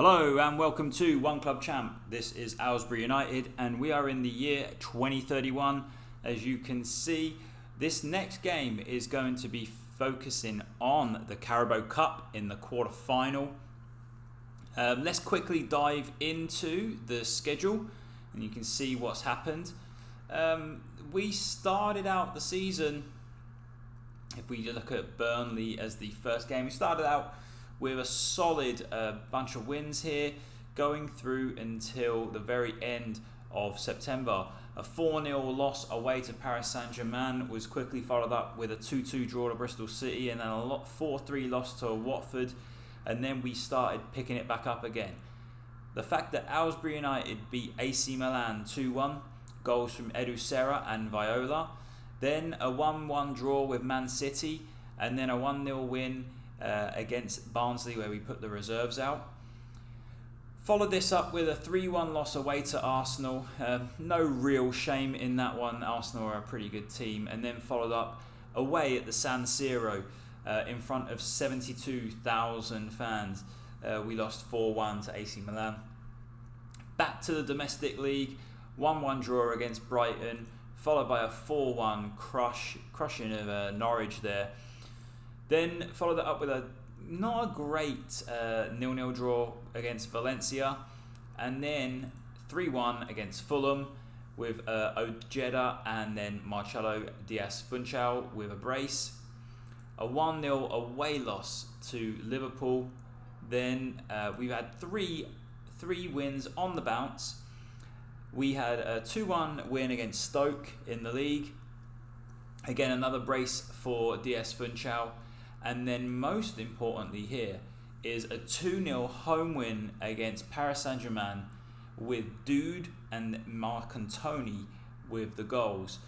Hello and welcome to One Club Champ. This is Aylesbury United and we are in the year 2031. As you can see, this next game is going to be focusing on the Carabao Cup in the quarter-final. Let's quickly dive into the schedule and you can see what's happened. We started out the season, if we look at Burnley as the first game, we started out with a solid bunch of wins here, going through until the very end of September. A 4-0 loss away to Paris Saint-Germain was quickly followed up with a 2-2 draw to Bristol City and then a 4-3 loss to Watford, and then we started picking it back up again. The fact that Aylesbury United beat AC Milan 2-1, goals from Edu Serra and Viola, then a 1-1 draw with Man City, and then a 1-0 win against Barnsley where we put the reserves out. Followed this up with a 3-1 loss away to Arsenal. No real shame in that one. Arsenal are a pretty good team. And then followed up away at the San Siro in front of 72,000 fans. We lost 4-1 to AC Milan. Back to the domestic league. 1-1 draw against Brighton, followed by a 4-1 crushing of Norwich there. Then followed that up with a not a great 0-0 draw against Valencia, and then 3-1 against Fulham with Ojeda and then Marcelo Diaz-Funchal with a brace. A 1-0 away loss to Liverpool. Then we've had three wins on the bounce. We had a 2-1 win against Stoke in the league. Again, another brace for Diaz-Funchal. And then most importantly here is a 2-0 home win against Paris Saint-Germain with Dude and Marcantoni with the goals.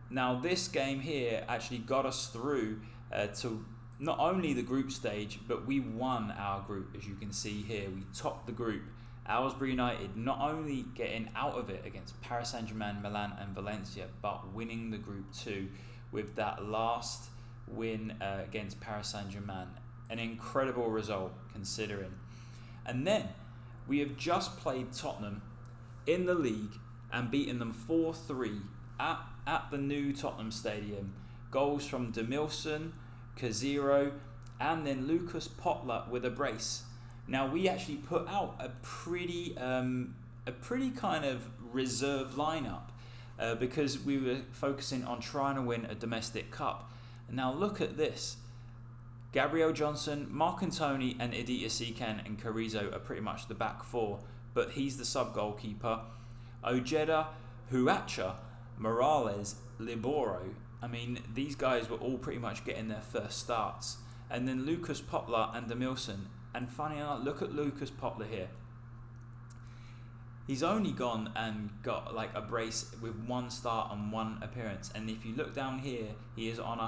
Now this game here actually got us through to not only the group stage, but we won our group. As you can see here, we topped the group. Aylesbury United not only getting out of it against Paris Saint-Germain, Milan and Valencia, but winning the group too with that last win against Paris Saint-Germain. An incredible result considering. And then we have just played Tottenham in the league and beaten them 4-3 at the new Tottenham Stadium. Goals from Demilson, Cazero and then Lucas Potler with a brace. Now we actually put out a pretty kind of reserve lineup because we were focusing on trying to win a domestic cup. Now look at this. Gabriel Johnson, Marcantoni and Idita Sekan and Carrizo are pretty much the back four, but he's the sub-goalkeeper. Ojeda, Huacha, Morales, Liboro. I mean, these guys were all pretty much getting their first starts. And then Lucas Potler and Demilson. And funny enough, look at Lucas Potler here. He's only gone and got like a brace with one start and one appearance. And if you look down here, he is on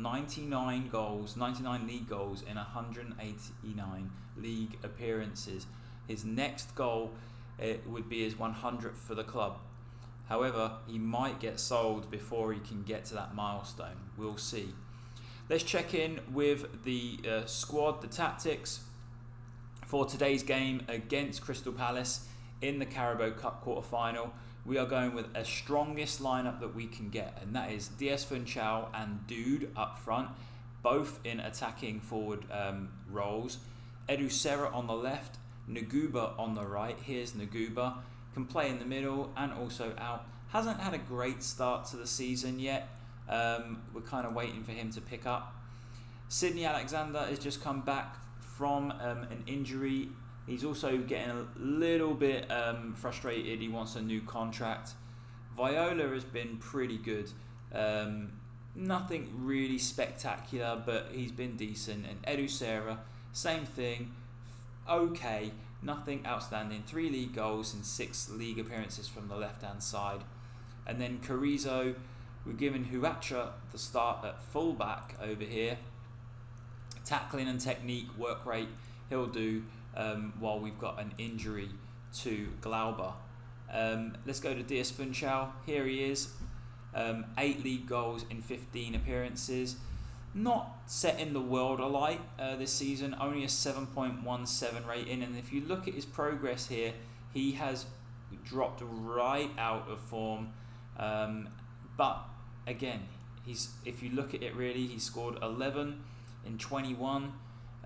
99 goals, 99 league goals in 189 league appearances. His next goal would be his 100th for the club. However, he might get sold before he can get to that milestone. We'll see. Let's check in with the squad, the tactics for today's game against Crystal Palace in the Carabao Cup quarter-final. We are going with a strongest lineup that we can get, and that is Diaz-Funchal and Dude up front, both in attacking forward roles. Edu Serra on the left, Naguba on the right. Here's Naguba, can play in the middle and also out. Hasn't had a great start to the season yet. We're kind of waiting for him to pick up. Sydney Alexander has just come back from an injury. He's also getting a little bit frustrated. He wants a new contract. Viola has been pretty good. Nothing really spectacular, but he's been decent. And Edu Serra, same thing. Okay, nothing outstanding. 3 league goals and 6 league appearances from the left-hand side. And then Carrizo, we're giving Huacha the start at full-back over here. Tackling and technique, work rate, he'll do while we've got an injury to Glauber. Let's go to Diaz-Funchal. Here he is. 8 league goals in 15 appearances. not setting the world alight this season, only a 7.17 rating, and if you look at his progress here, he has dropped right out of form, but again, if you look at it really, he scored 11 in 21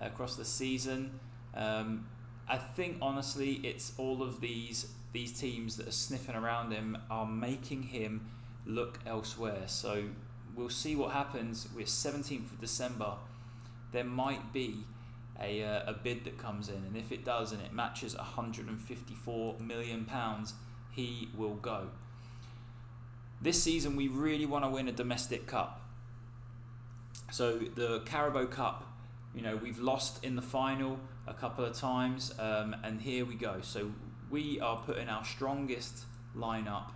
across the season. I think honestly it's all of these teams that are sniffing around him are making him look elsewhere, so we'll see what happens. We're 17th of December. There might be a bid that comes in, and if it does and it matches £154 million, he will go. This season we really want to win a domestic cup. So the Carabao Cup, we've lost in the final a couple of times, and here we go. So we are putting our strongest lineup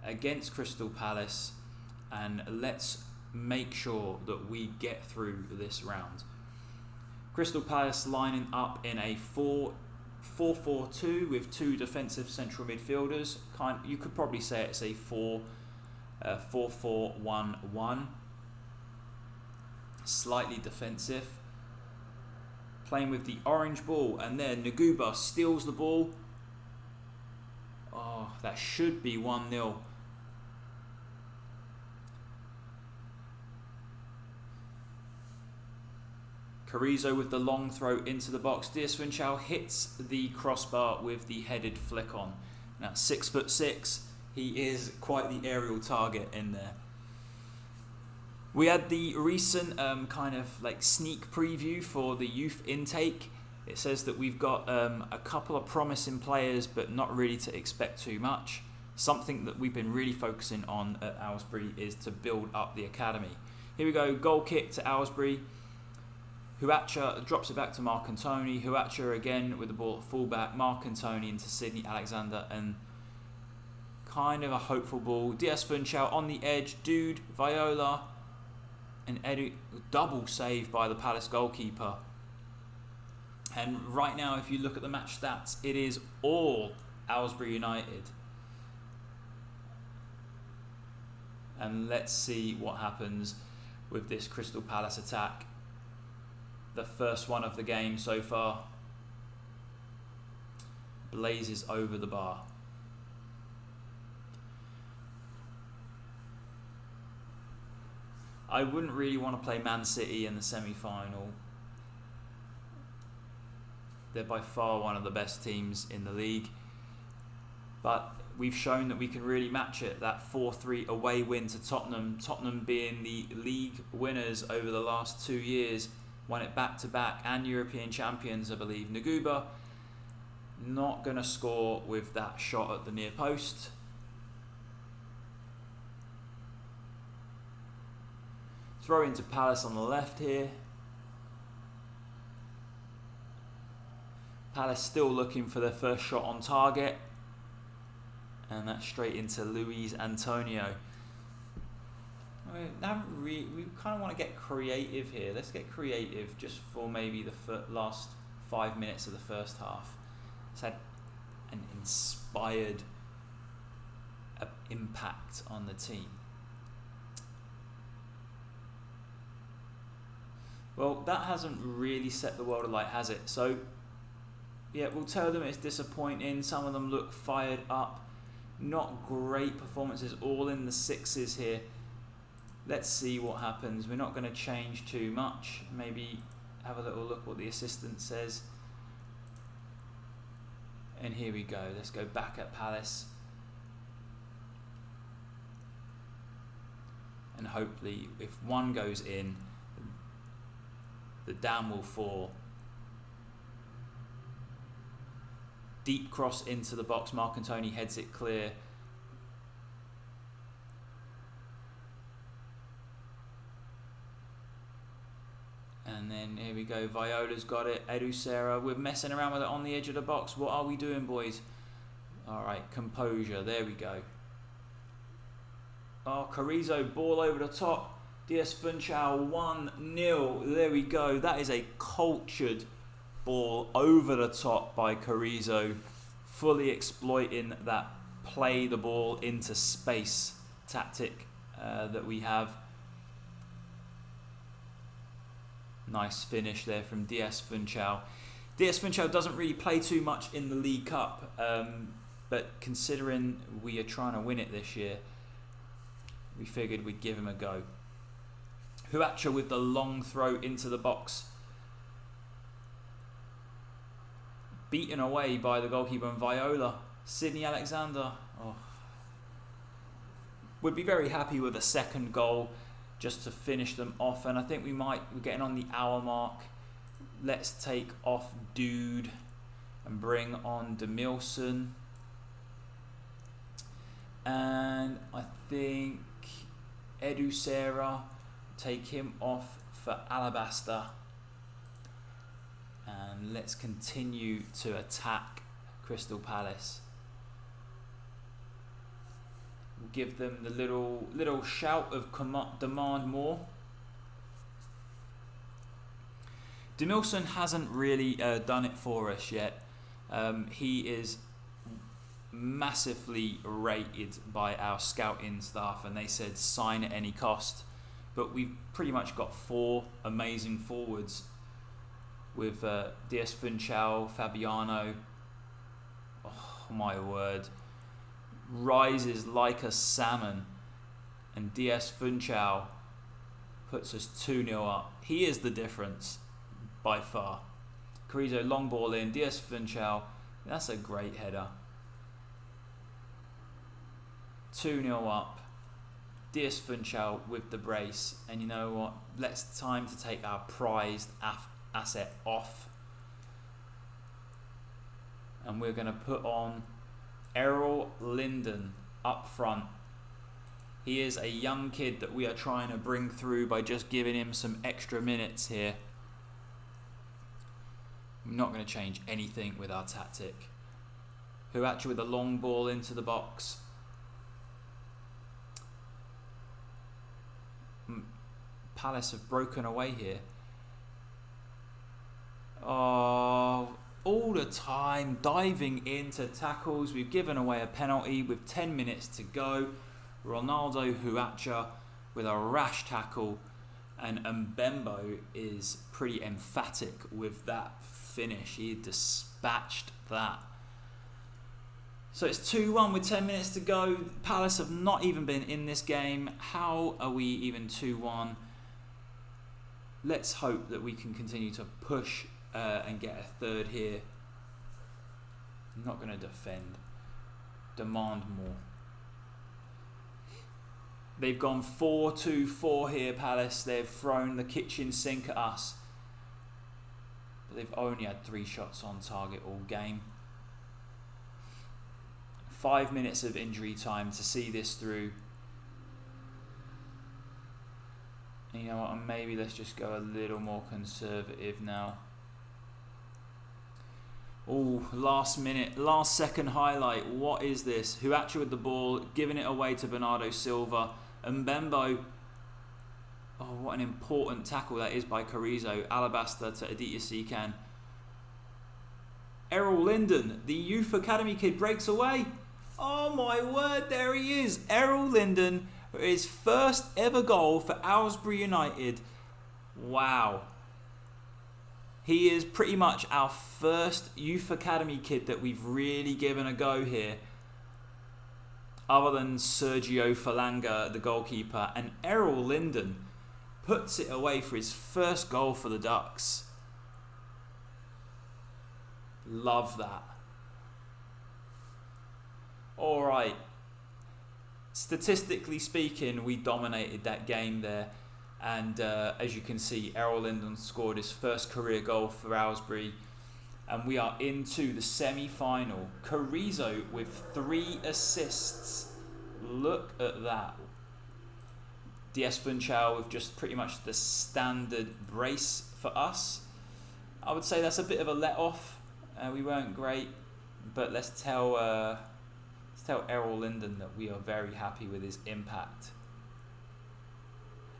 against Crystal Palace, and let's make sure that we get through this round. Crystal Palace lining up in a 4-4-2 with two defensive central midfielders. You could probably say it's a 4-4-1-1. Slightly defensive. Playing with the orange ball, and then Naguba steals the ball. Oh, that should be 1-0. Carrizo with the long throw into the box. Diaz-Funchal hits the crossbar with the headed flick on. Now, 6'6", he is quite the aerial target in there. We had the recent kind of like sneak preview for the youth intake. It says that we've got a couple of promising players, but not really to expect too much. Something that we've been really focusing on at Aylesbury is to build up the academy. Here we go, goal kick to Aylesbury. Huacha drops it back to Mark Antony. Huacha again with the ball at fullback. Mark Antony into Sydney Alexander, and kind of a hopeful ball. Diaz-Funchal on the edge. Dude, Viola, and Edu. Double save by the Palace goalkeeper. And right now, if you look at the match stats, it is all Aylesbury United. And let's see what happens with this Crystal Palace attack. The first one of the game so far. Blazes over the bar. I wouldn't really want to play Man City in the semi-final. They're by far one of the best teams in the league. But we've shown that we can really match it. That 4-3 away win to Tottenham. Tottenham being the league winners over the last 2 years. Won it back-to-back and European champions, I believe. Naguba not going to score with that shot at the near post. Throw into Palace on the left here. Palace still looking for their first shot on target. And that's straight into Luis Antonio. We kind of want to get creative here. Let's get creative just for maybe the last 5 minutes of the first half. It's had an inspired impact on the team. Well, that hasn't really set the world alight, has it? So, yeah, we'll tell them it's disappointing. Some of them look fired up. Not great performances, all in the sixes here. Let's see what happens. We're not going to change too much. Maybe have a little look what the assistant says. And here we go. Let's go back at Palace. And hopefully, if one goes in, the dam will fall. Deep cross into the box. Mark Antony heads it clear. And then here we go. Viola's got it. Edu Serra. We're messing around with it on the edge of the box. What are we doing, boys? Alright, composure. There we go. Oh, Carrizo. Ball over the top. Diaz-Funchal 1-0. There we go. That is a cultured ball over the top by Carrizo. Fully exploiting that play the ball into space tactic that we have. Nice finish there from DS Funchal. DS Funchal doesn't really play too much in the League Cup, but considering we are trying to win it this year, we figured we'd give him a go. Huacha with the long throw into the box. Beaten away by the goalkeeper and Viola. Sydney Alexander. Oh. Would be very happy with a second goal just to finish them off. And I think we're getting on the hour mark. Let's take off Dude and bring on Demilson. And I think Edu Serra, take him off for Alabaster. And let's continue to attack Crystal Palace. We'll give them the little shout of demand more. Demilson hasn't really done it for us yet. He is massively rated by our scouting staff, and they said sign at any cost. But we've pretty much got 4 amazing forwards with DS Funchal, Fabiano. Oh my word. Rises like a salmon, and DS Funchal puts us 2-0 up. He is the difference by far. Carrizo long ball in, DS Funchal, that's a great header. 2-0 up. DS Funchal with the brace, and you know what? It's time to take our prized asset off, and we're going to put on Errol Linden up front. He is a young kid that we are trying to bring through by just giving him some extra minutes here. I'm not going to change anything with our tactic. Huacha with a long ball into the box. Palace have broken away here. Oh, all the time diving into tackles. We've given away a penalty with 10 minutes to go. Ronaldo Huacha with a rash tackle, and Mbembo is pretty emphatic with that finish. He dispatched that. So it's 2-1 with 10 minutes to go. Palace have not even been in this game. How are we even 2-1? Let's hope that we can continue to push and get a third here. I'm not going to defend. Demand more. They've gone 4-2-4 here, Palace. They've thrown the kitchen sink at us. But they've only had 3 shots on target all game. 5 minutes of injury time to see this through. And you know what? Maybe let's just go a little more conservative now. Oh, last minute, last second highlight. What is this? Huacha with the ball, giving it away to Bernardo Silva. Mbembo. Oh, what an important tackle that is by Carrizo. Alabaster to Aditya Sekan. Errol Linden, the youth academy kid, breaks away. Oh my word, there he is. Errol Linden, his first ever goal for Aylesbury United. Wow. He is pretty much our first youth academy kid that we've really given a go here. Other than Sergio Falanga, the goalkeeper. And Errol Linden puts it away for his first goal for the Ducks. Love that. Alright. Statistically speaking, we dominated that game there. And as you can see, Errol Linden scored his first career goal for Aylesbury. And we are into the semi-final. Carrizo with 3 assists. Look at that. DS Funchal with just pretty much the standard brace for us. I would say that's a bit of a let-off. We weren't great. But let's tell Errol Linden that we are very happy with his impact.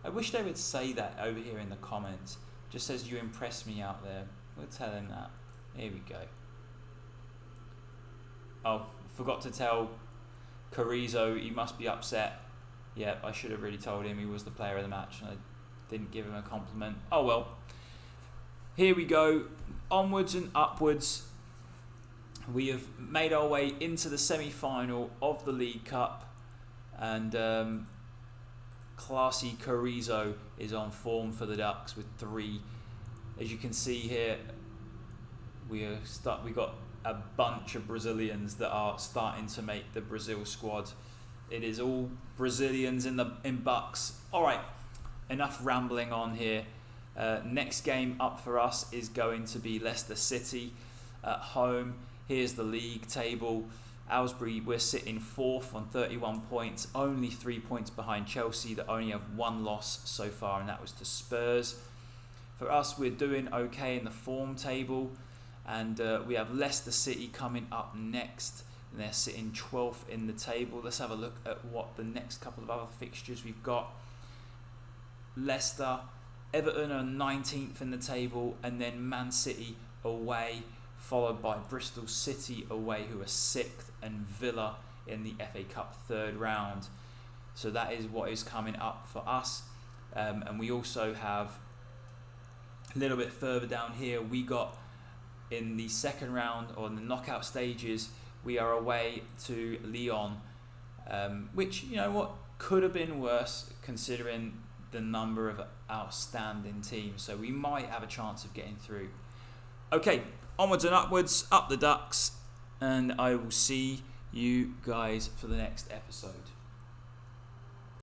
I wish they would say that over here in the comments. Just says, you impressed me out there. We'll tell him that. Here we go. Oh, forgot to tell Carrizo, he must be upset. Yeah, I should have really told him he was the player of the match, and I didn't give him a compliment. Oh well. here we go, onwards and upwards. We have made our way into the semi-final of the League Cup, and classy Carrizo is on form for the Ducks with 3. As you can see here, we got a bunch of Brazilians that are starting to make the Brazil squad. It is all Brazilians in Bucks. All right, enough rambling on here. Next game up for us is going to be Leicester City at home. Here's the league table. Aylesbury, we're sitting 4th on 31 points, only 3 points behind Chelsea that only have 1 loss so far, and that was to Spurs. For us, we're doing okay in the form table, and we have Leicester City coming up next, and they're sitting 12th in the table. Let's have a look at what the next couple of other fixtures we've got. Leicester, Everton are 19th in the table, and then Man City away, followed by Bristol City away, who are 6th, and Villa in the FA Cup 3rd round. So that is what is coming up for us. And we also have a little bit further down here, we got in the 2nd round, or in the knockout stages, we are away to Lyon, which, you know what, could have been worse considering the number of outstanding teams. So we might have a chance of getting through. Okay, onwards and upwards, up the Ducks, and I will see you guys for the next episode.